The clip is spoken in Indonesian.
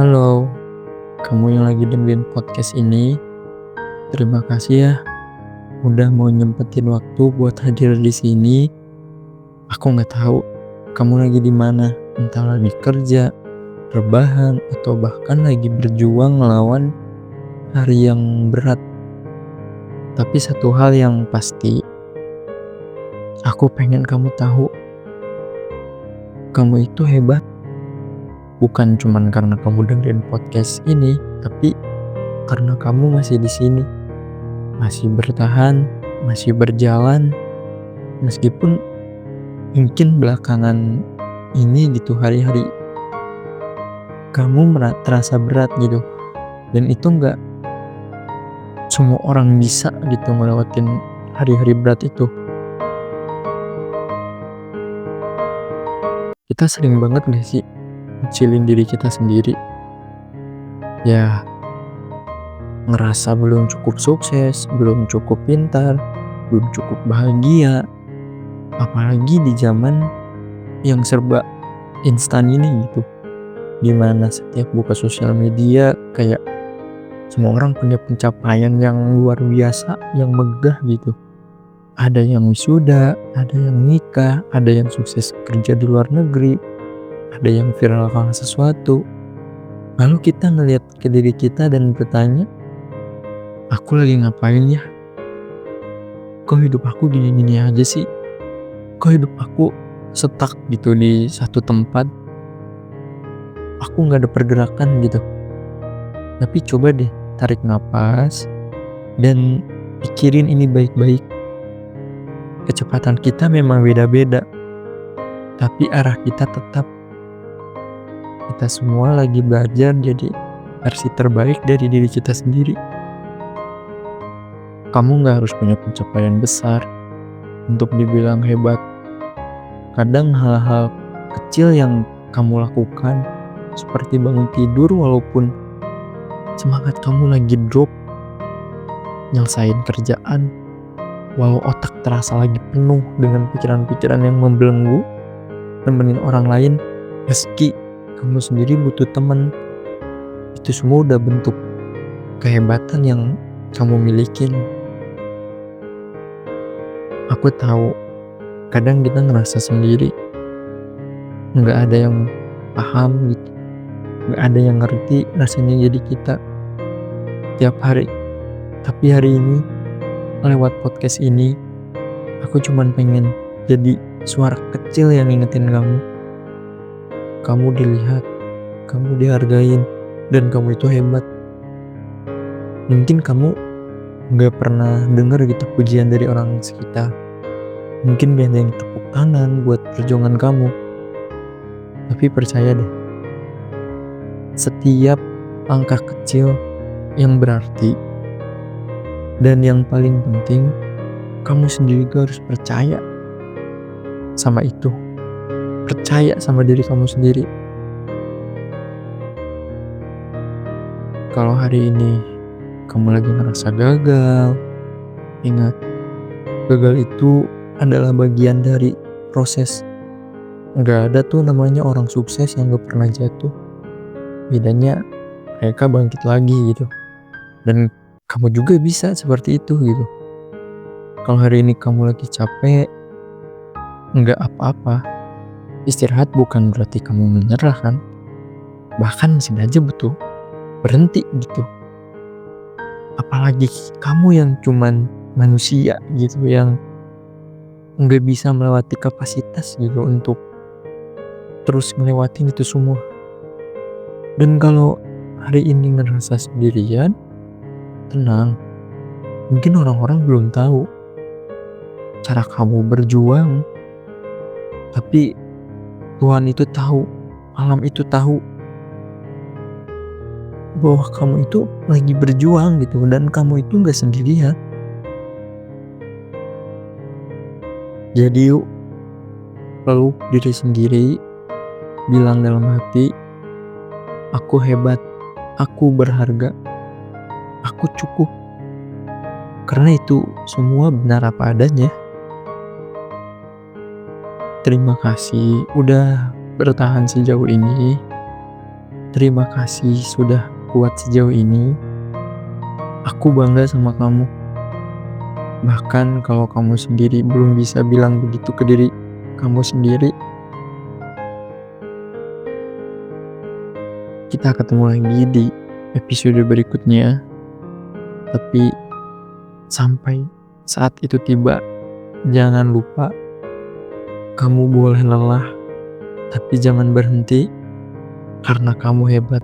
Halo, kamu yang lagi dengerin podcast ini, terima kasih ya udah mau nyempetin waktu buat hadir di sini. Aku nggak tahu kamu lagi di mana, entah lagi kerja, rebahan, atau bahkan lagi berjuang melawan hari yang berat. Tapi satu hal yang pasti, aku pengen kamu tahu, kamu itu hebat. Bukan cuman karena kamu dengerin podcast ini, tapi karena kamu masih di sini. Masih bertahan, masih berjalan, meskipun mungkin belakangan ini gitu hari-hari kamu terasa berat gitu. Dan itu nggak semua orang bisa gitu ngelewatin hari-hari berat itu. Kita sering banget gak sih ngecilin diri kita sendiri? Ya, ngerasa belum cukup sukses, belum cukup pintar, belum cukup bahagia. Apalagi di zaman yang serba instan ini gitu. Dimana setiap buka sosial media kayak semua orang punya pencapaian yang luar biasa, yang megah gitu. Ada yang wisuda, ada yang nikah, ada yang sukses kerja di luar negeri, ada yang viralkan sesuatu. Lalu kita ngelihat ke diri kita dan bertanya, aku lagi ngapain ya? Kok hidup aku gini-gini aja sih? Kok hidup aku stuck gitu di satu tempat? Aku gak ada pergerakan gitu. Tapi coba deh tarik napas dan pikirin ini baik-baik. Kecepatan kita memang beda-beda, tapi arah kita tetap. Kita semua lagi belajar jadi versi terbaik dari diri kita sendiri. Kamu gak harus punya pencapaian besar untuk dibilang hebat. Kadang hal-hal kecil yang kamu lakukan, seperti bangun tidur walaupun semangat kamu lagi drop, nyelesain kerjaan, walau otak terasa lagi penuh dengan pikiran-pikiran yang membelenggu, nemenin orang lain, meski kamu sendiri butuh teman. Itu semua udah bentuk kehebatan yang kamu milikin. Aku tahu, kadang kita ngerasa sendiri, nggak ada yang paham gitu, nggak ada yang ngerti rasanya jadi kita tiap hari. Tapi hari ini, lewat podcast ini, aku cuman pengen jadi suara kecil yang ngingetin kamu. Kamu dilihat, kamu dihargain, dan kamu itu hebat. Mungkin kamu gak pernah denger gitu pujian dari orang sekitar. Mungkin gak ada yang tepuk tangan buat perjuangan kamu. Tapi percaya deh, setiap langkah kecil yang berarti. Dan yang paling penting, kamu sendiri juga harus percaya sama itu. Percaya sama diri kamu sendiri. Kalau hari ini kamu lagi ngerasa gagal, ingat, gagal itu adalah bagian dari proses. Gak ada tuh namanya orang sukses yang gak pernah jatuh. Bedanya mereka bangkit lagi gitu. Dan kamu juga bisa seperti itu gitu. Kalau hari ini kamu lagi capek, nggak apa-apa. Istirahat bukan berarti kamu menyerah kan. Bahkan mesin aja butuh berhenti gitu. Apalagi kamu yang cuman manusia gitu, yang nggak bisa melewati kapasitas gitu untuk terus ngelewatin itu semua. Dan kalau hari ini ngerasa sendirian, tenang. Mungkin orang-orang belum tahu cara kamu berjuang, tapi Tuhan itu tahu, alam itu tahu bahwa kamu itu lagi berjuang gitu, dan kamu itu gak sendirian. Jadi yuk, peluk diri sendiri, bilang dalam hati, aku hebat, aku berharga, aku cukup. Karena itu semua benar apa adanya. Terima kasih udah bertahan sejauh ini. Terima kasih sudah kuat sejauh ini. Aku bangga sama kamu. Bahkan kalau kamu sendiri belum bisa bilang begitu ke diri kamu sendiri, kita ketemu lagi di episode berikutnya. Tapi sampai saat itu tiba, jangan lupa kamu boleh lelah, tapi jangan berhenti karena kamu hebat.